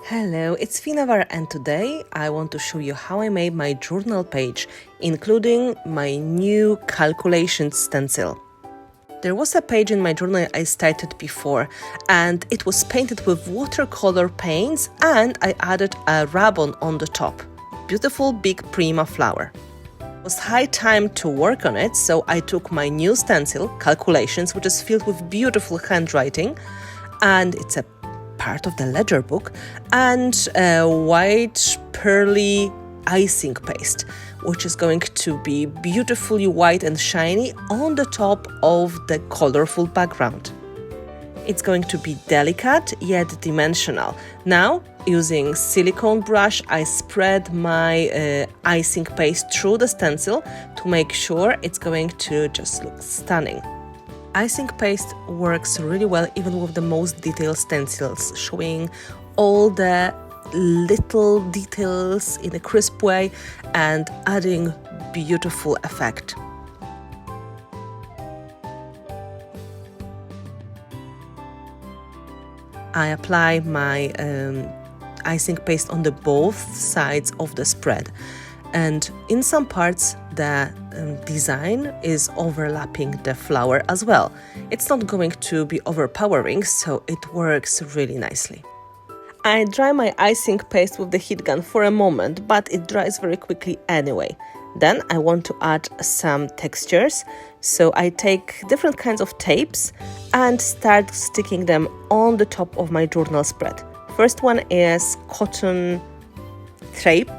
Hello, it's Finnabair, and today I want to show you how I made my journal page, including my new calculation stencil. There was a page in my journal I started before, and it was painted with watercolor paints, and I added a ribbon on the top. Beautiful big Prima flower. It was high time to work on it, so I took my new stencil, Calculations, which is filled with beautiful handwriting, and it's a part of the ledger book, and a white pearly icing paste, which is going to be beautifully white and shiny on the top of the colorful background. It's going to be delicate yet dimensional. Now, using silicone brush, I spread my icing paste through the stencil to make sure it's going to just look stunning. Icing paste works really well even with the most detailed stencils, showing all the little details in a crisp way and adding beautiful effect. I apply my icing paste on the both sides of the spread, and in some parts the design is overlapping the flower as well. It's not going to be overpowering, so it works really nicely. I dry my icing paste with the heat gun for a moment, but it dries very quickly anyway. Then I want to add some textures, so I take different kinds of tapes and start sticking them on the top of my journal spread. First one is cotton tape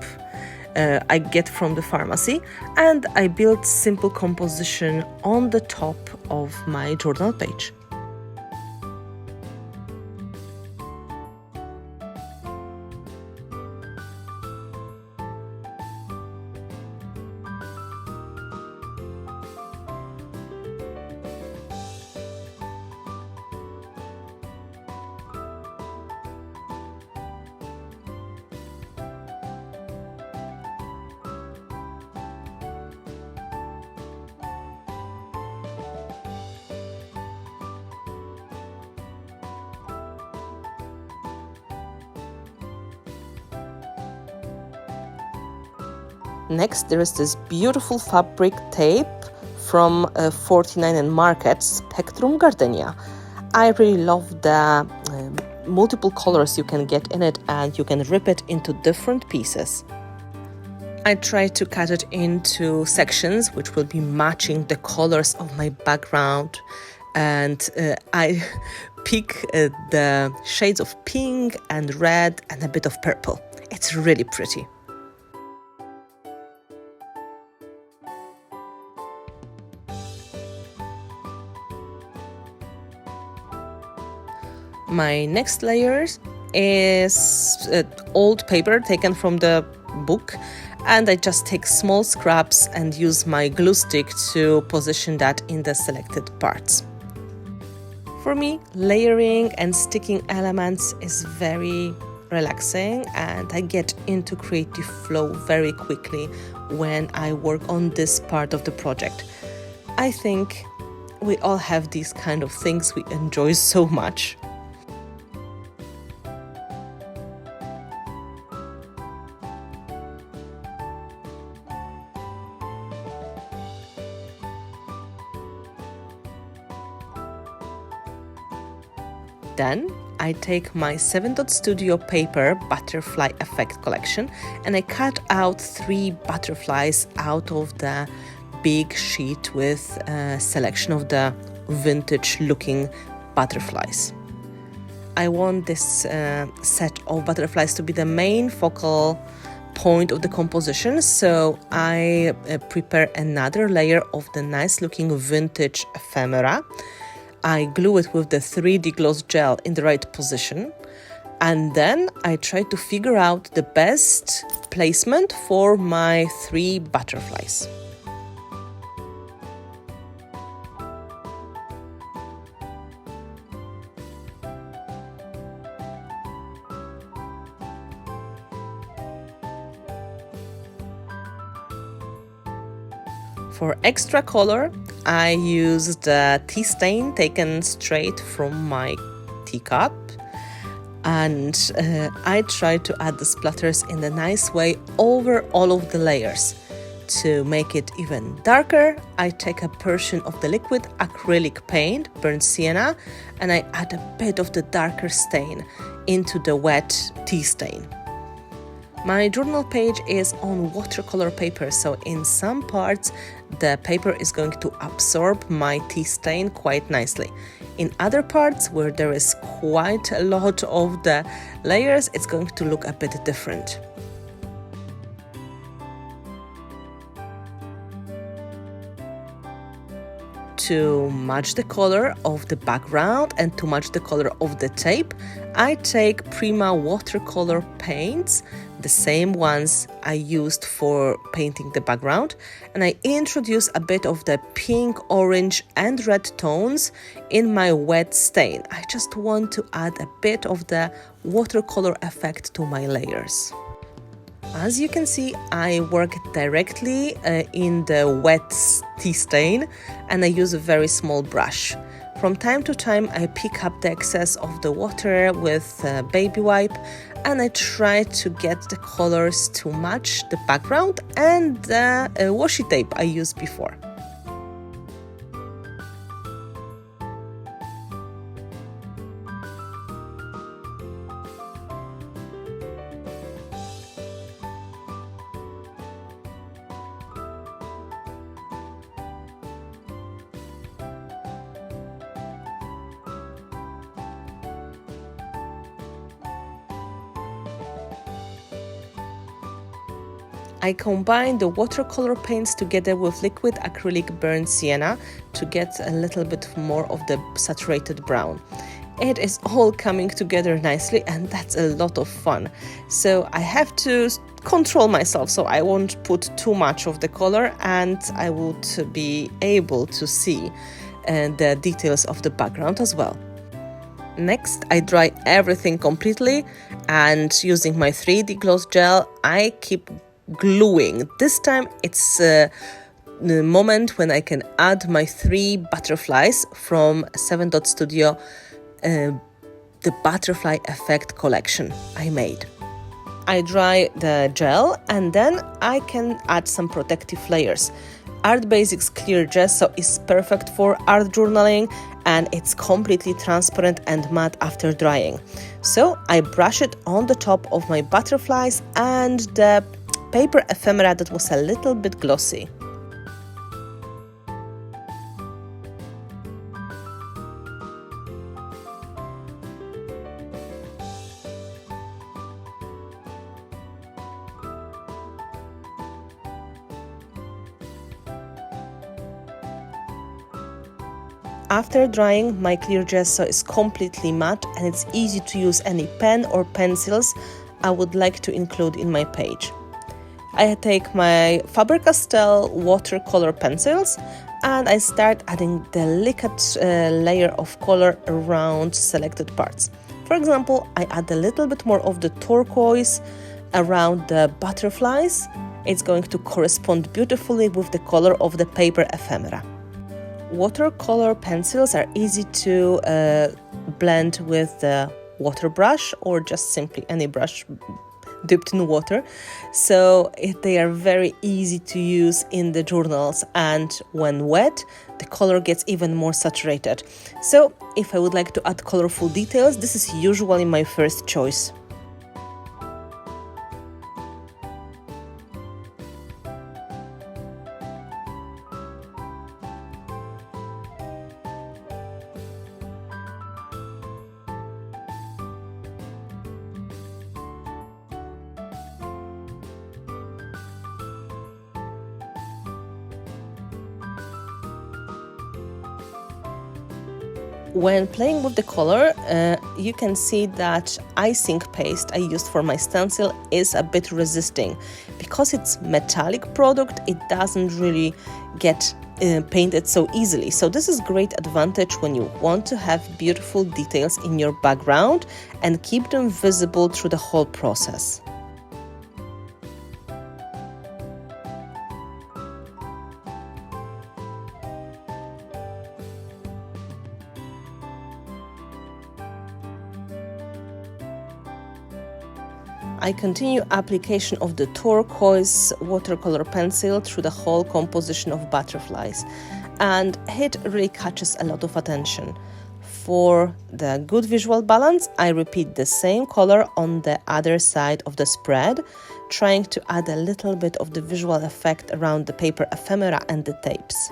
I get from the pharmacy, and I build simple composition on the top of my journal page. Next, there is this beautiful fabric tape from 49 and Market Spectrum Gardenia. I really love the multiple colors you can get in it, and you can rip it into different pieces. I try to cut it into sections which will be matching the colors of my background, and I pick the shades of pink and red and a bit of purple. It's really pretty. My next layer is old paper taken from the book, and I just take small scraps and use my glue stick to position that in the selected parts. For me, layering and sticking elements is very relaxing, and I get into creative flow very quickly when I work on this part of the project. I think we all have these kind of things we enjoy so much. Then I take my 7 Dot Studio paper butterfly effect collection, and I cut out 3 butterflies out of the big sheet with a selection of the vintage looking butterflies. I want this set of butterflies to be the main focal point of the composition, so I prepare another layer of the nice looking vintage ephemera. I glue it with the 3D gloss gel in the right position, and then I try to figure out the best placement for my 3 butterflies. For extra color, I used tea stain taken straight from my teacup. and I try to add the splatters in a nice way over all of the layers. To make it even darker, I take a portion of the liquid acrylic paint, burnt sienna, and I add a bit of the darker stain into the wet tea stain. My journal page is on watercolor paper, so in some parts the paper is going to absorb my tea stain quite nicely. In other parts where there is quite a lot of the layers, it's going to look a bit different. To match the color of the background and to match the color of the tape, I take Prima watercolor paints, the same ones I used for painting the background, and I introduce a bit of the pink, orange and red tones in my wet stain. I just want to add a bit of the watercolor effect to my layers. As you can see, I work directly in the wet tea stain, and I use a very small brush. From time to time, I pick up the excess of the water with a baby wipe, and I try to get the colors to match the background and the washi tape I used before. I combine the watercolor paints together with liquid acrylic burnt sienna to get a little bit more of the saturated brown. It is all coming together nicely, and that's a lot of fun. So I have to control myself so I won't put too much of the color, and I would be able to see the details of the background as well. Next, I dry everything completely, and using my 3D gloss gel, I keep gluing. This time it's the moment when I can add my 3 butterflies from 7 Dot Studio, the butterfly effect collection I made. I dry the gel and then I can add some protective layers. Art Basics Clear Gesso is perfect for art journaling, and it's completely transparent and matte after drying. So I brush it on the top of my butterflies and the paper ephemera that was a little bit glossy. After drying, my clear gesso is completely matte, and it's easy to use any pen or pencils I would like to include in my page. I take my Faber-Castell watercolor pencils and I start adding delicate layer of color around selected parts. For example, I add a little bit more of the turquoise around the butterflies. It's going to correspond beautifully with the color of the paper ephemera. Watercolor pencils are easy to blend with the water brush or just simply any brush dipped in water, so they are very easy to use in the journals, and when wet the color gets even more saturated. So if I would like to add colorful details, this is usually my first choice. When playing with the color, you can see that icing paste I used for my stencil is a bit resisting. Because it's metallic product, it doesn't really get painted so easily. So this is great advantage when you want to have beautiful details in your background and keep them visible through the whole process. I continue application of the turquoise watercolor pencil through the whole composition of butterflies, and it really catches a lot of attention. For the good visual balance, I repeat the same color on the other side of the spread, trying to add a little bit of the visual effect around the paper ephemera and the tapes.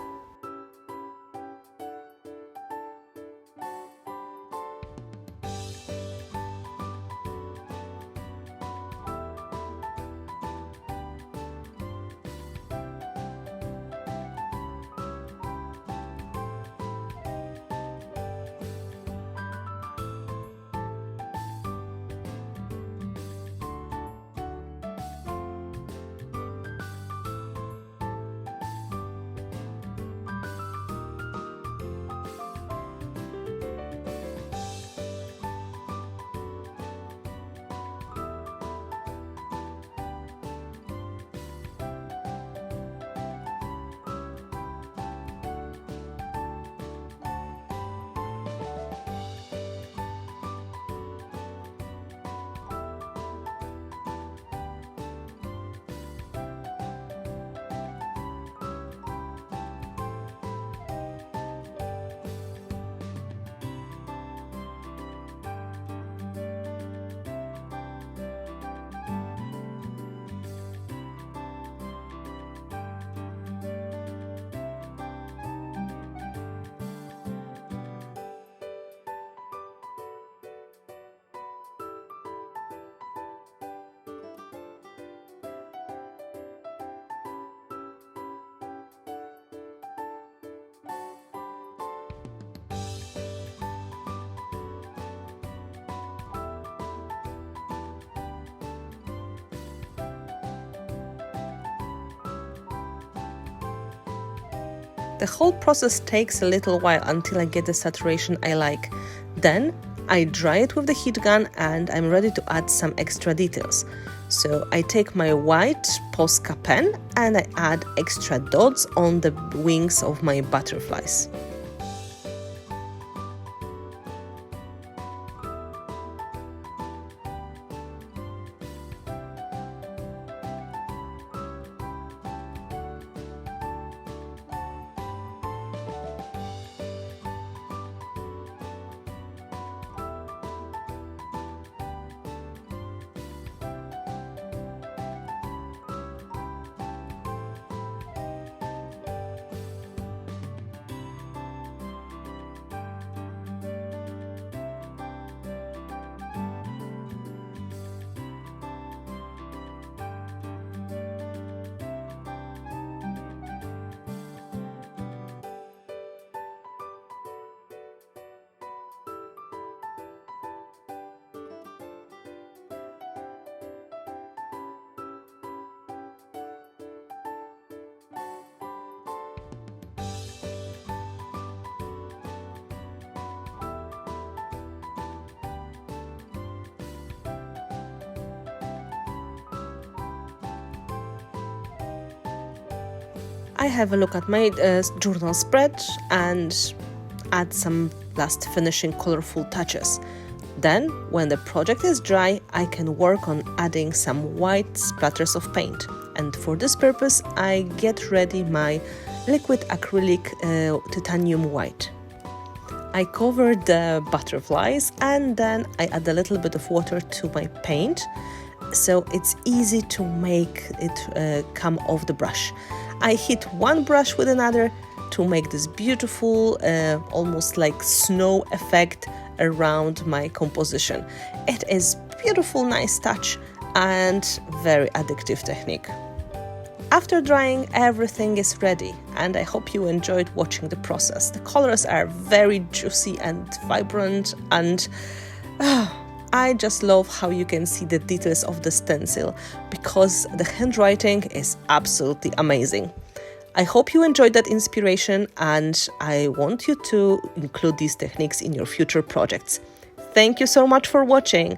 The whole process takes a little while until I get the saturation I like. Then I dry it with the heat gun and I'm ready to add some extra details. So I take my white Posca pen and I add extra dots on the wings of my butterflies. I have a look at my journal spread and add some last finishing colorful touches. Then, when the project is dry, I can work on adding some white splatters of paint. And for this purpose, I get ready my liquid acrylic titanium white. I cover the butterflies and then I add a little bit of water to my paint, so it's easy to make it come off the brush. I hit one brush with another to make this beautiful, almost like snow effect around my composition. It is beautiful, nice touch and very addictive technique. After drying, everything is ready and I hope you enjoyed watching the process. The colors are very juicy and vibrant and I just love how you can see the details of the stencil because the handwriting is absolutely amazing. I hope you enjoyed that inspiration and I want you to include these techniques in your future projects. Thank you so much for watching.